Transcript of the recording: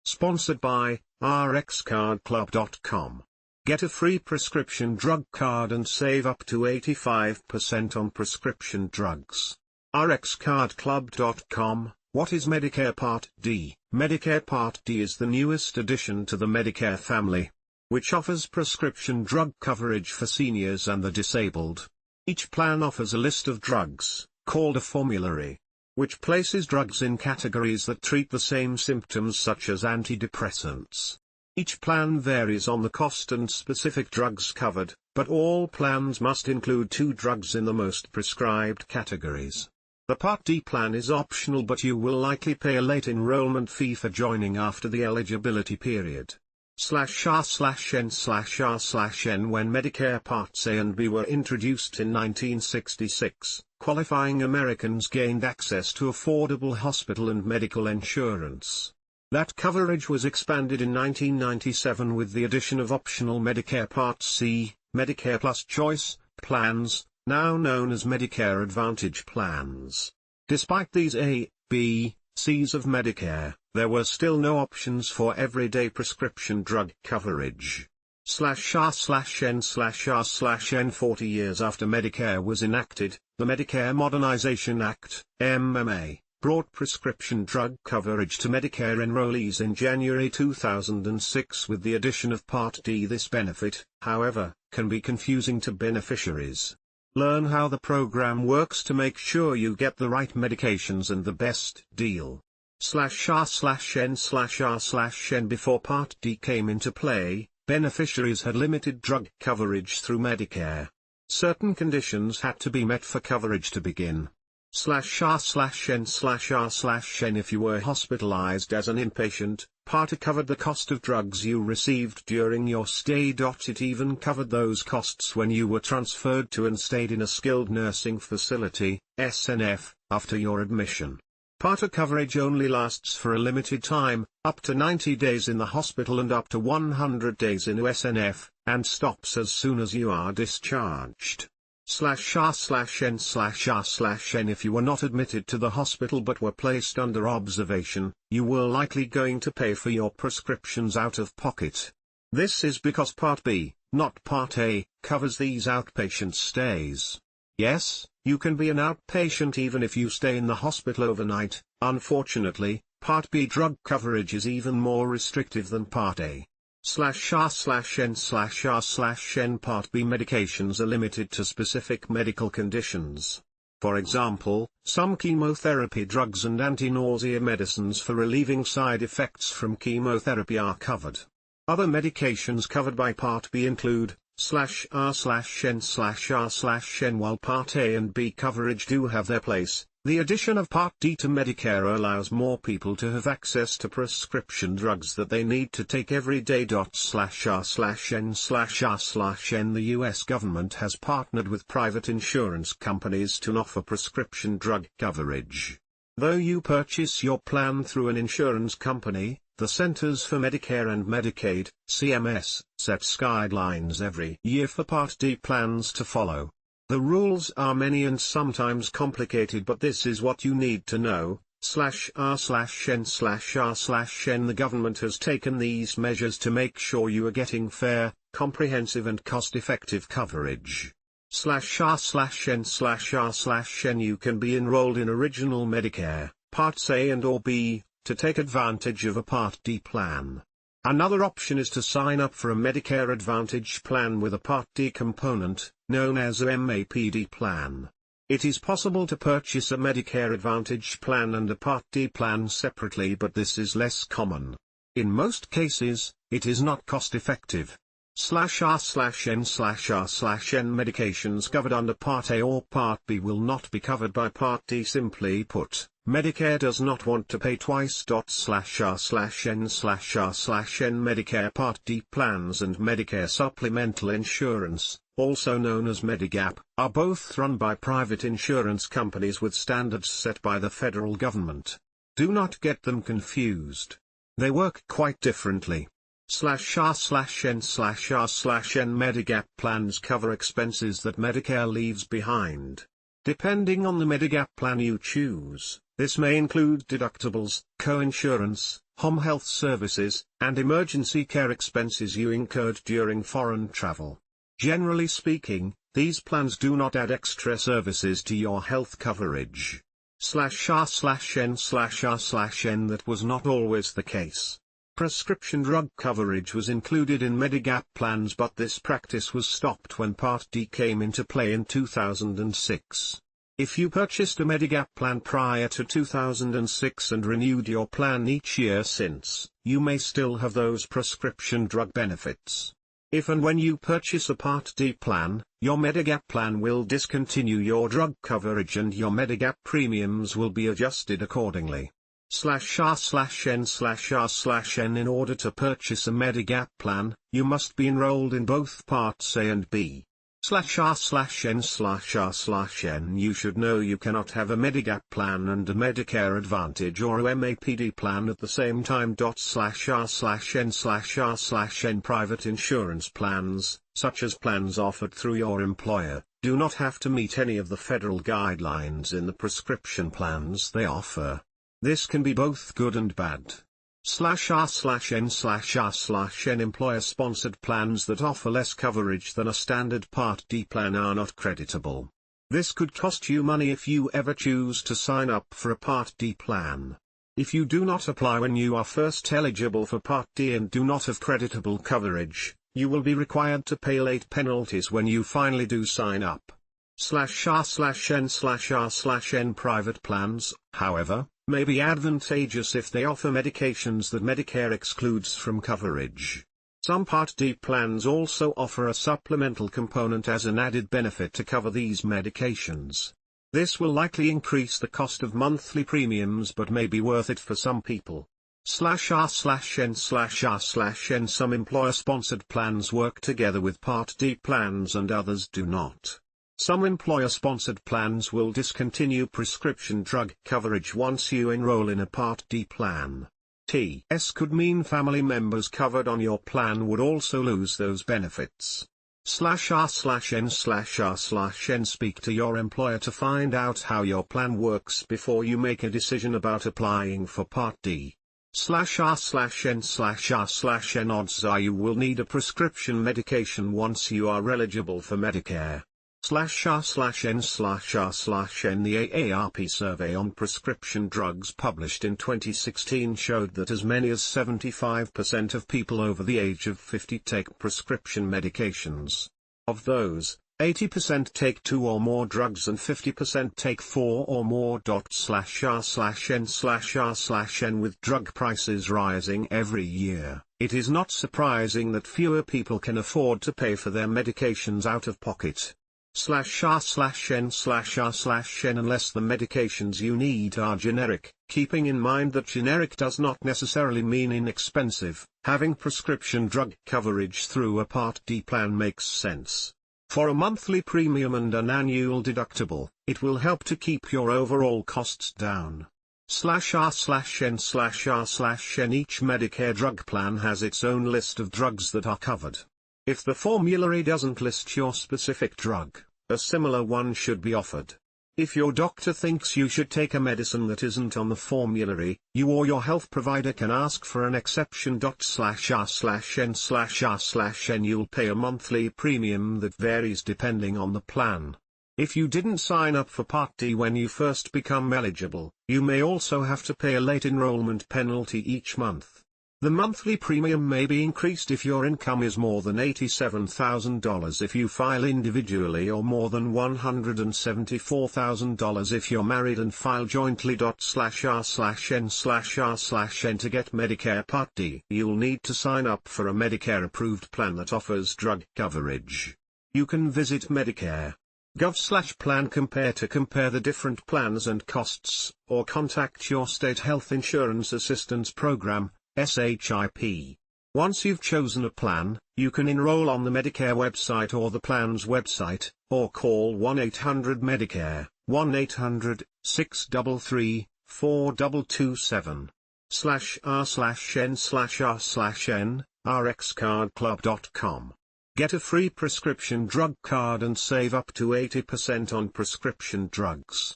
Sponsored by rxcardclub.com. Get a free prescription drug card and save up to 85% on prescription drugs. rxcardclub.com. What is Medicare Part D? Medicare Part D is the newest addition to the Medicare family, which offers prescription drug coverage for seniors and the disabled. Each plan offers a list of drugs, called a formulary, which places drugs in categories that treat the same symptoms such as antidepressants. Each plan varies on the cost and specific drugs covered, but all plans must include 2 drugs in the most prescribed categories. The Part D plan is optional, but you will likely pay a late enrollment fee for joining after the eligibility period. /r/n/r/n When Medicare Parts A and B were introduced in 1966, qualifying Americans gained access to affordable hospital and medical insurance. That coverage was expanded in 1997 with the addition of optional Medicare Part C, Medicare Plus Choice, plans, now known as Medicare Advantage plans. Despite these A, B, C's of Medicare, there were still no options for everyday prescription drug coverage. /r/n/r/n 40 years after Medicare was enacted, the Medicare Modernization Act, MMA, brought prescription drug coverage to Medicare enrollees in January 2006 with the addition of Part D. This benefit, however, can be confusing to beneficiaries. Learn how the program works to make sure you get the right medications and the best deal. /r/n/r/n Before Part D came into play, beneficiaries had limited drug coverage through Medicare. Certain conditions had to be met for coverage to begin. /r/n/r/n If you were hospitalized as an inpatient, Part A covered the cost of drugs you received during your stay. It even covered those costs when you were transferred to and stayed in a skilled nursing facility, SNF, after your admission. Part A coverage only lasts for a limited time, up to 90 days in the hospital and up to 100 days in SNF, and stops as soon as you are discharged. /r/n/r/n If you were not admitted to the hospital but were placed under observation, you were likely going to pay for your prescriptions out of pocket. This is because Part B, not Part A, covers these outpatient stays. Yes, you can be an outpatient even if you stay in the hospital overnight. Unfortunately, Part B drug coverage is even more restrictive than Part A. /r/n/r/n Part B medications are limited to specific medical conditions. For example, some chemotherapy drugs and anti-nausea medicines for relieving side effects from chemotherapy are covered. Other medications covered by Part B include /r/n/r/n While Part A and B coverage do have their place, the addition of Part D to Medicare allows more people to have access to prescription drugs that they need to take every day. /r/n/r/n The U.S. government has partnered with private insurance companies to offer prescription drug coverage. Though you purchase your plan through an insurance company, the Centers for Medicare and Medicaid (CMS) sets guidelines every year for Part D plans to follow. The rules are many and sometimes complicated, but this is what you need to know. /r/n/r/n The government has taken these measures to make sure you are getting fair, comprehensive and cost-effective coverage. /r/n/r/n You can be enrolled in Original Medicare, Parts A and or B, to take advantage of a Part D plan. Another option is to sign up for a Medicare Advantage plan with a Part D component, known as a MAPD plan. It is possible to purchase a Medicare Advantage plan and a Part D plan separately, but this is less common. In most cases, it is not cost-effective. /r/n/r/n Medications covered under Part A or Part B will not be covered by Part D. Simply put, Medicare does not want to pay twice. /r/n/r/n Medicare Part D plans and Medicare Supplemental Insurance, also known as Medigap, are both run by private insurance companies with standards set by the federal government. Do not get them confused. They work quite differently. /r/n/r/n Medigap plans cover expenses that Medicare leaves behind. Depending on the Medigap plan you choose, this may include deductibles, co-insurance, home health services, and emergency care expenses you incurred during foreign travel. Generally speaking, these plans do not add extra services to your health coverage. /r/n/r/n That was not always the case. Prescription drug coverage was included in Medigap plans, but this practice was stopped when Part D came into play in 2006. If you purchased a Medigap plan prior to 2006 and renewed your plan each year since, you may still have those prescription drug benefits. If and when you purchase a Part D plan, your Medigap plan will discontinue your drug coverage and your Medigap premiums will be adjusted accordingly. /r/n/r/n In order to purchase a Medigap plan, you must be enrolled in both Parts A and B. /r/n/r/n You should know you cannot have a Medigap plan and a Medicare Advantage or a MAPD plan at the same time. /r/n/r/n Private insurance plans, such as plans offered through your employer, do not have to meet any of the federal guidelines in the prescription plans they offer. This can be both good and bad. /r/n/r/n Employer-sponsored plans that offer less coverage than a standard Part D plan are not creditable. This could cost you money if you ever choose to sign up for a Part D plan. If you do not apply when you are first eligible for Part D and do not have creditable coverage, you will be required to pay late penalties when you finally do sign up. /r/n/r/n Private plans, however, may be advantageous if they offer medications that Medicare excludes from coverage. Some Part D plans also offer a supplemental component as an added benefit to cover these medications. This will likely increase the cost of monthly premiums but may be worth it for some people. /r/n/r/n Some employer-sponsored plans work together with Part D plans and others do not. Some employer-sponsored plans will discontinue prescription drug coverage once you enroll in a Part D plan. This could mean family members covered on your plan would also lose those benefits. /r/n/r/n Speak to your employer to find out how your plan works before you make a decision about applying for Part D. /r/n/r/n Odds are you will need a prescription medication once you are eligible for Medicare. /r/n/r/n The AARP survey on prescription drugs published in 2016 showed that as many as 75% of people over the age of 50 take prescription medications. Of those, 80% take 2 or more drugs and 50% take 4 or more. /r/n/r/n With drug prices rising every year, it is not surprising that fewer people can afford to pay for their medications out of pocket. /r/n/r/n Unless the medications you need are generic, keeping in mind that generic does not necessarily mean inexpensive, having prescription drug coverage through a Part D plan makes sense. For a monthly premium and an annual deductible, it will help to keep your overall costs down. /r/n/r/n Each Medicare drug plan has its own list of drugs that are covered. If the formulary doesn't list your specific drug, a similar one should be offered. If your doctor thinks you should take a medicine that isn't on the formulary, you or your health provider can ask for an exception. /r/n/r/n You'll pay a monthly premium that varies depending on the plan. If you didn't sign up for Part D when you first become eligible, you may also have to pay a late enrollment penalty each month. The monthly premium may be increased if your income is more than $87,000 if you file individually or more than $174,000 if you're married and file jointly. /r/n/r/n To get Medicare Part D, you'll need to sign up for a Medicare-approved plan that offers drug coverage. You can visit Medicare.gov/plan compare to compare the different plans and costs, or contact your state health insurance assistance program, SHIP. Once you've chosen a plan, you can enroll on the Medicare website or the plan's website, or call 1-800-MEDICARE, 1-800-633-4227. /r/n/r/n, rxcardclub.com. Get a free prescription drug card and save up to 80% on prescription drugs.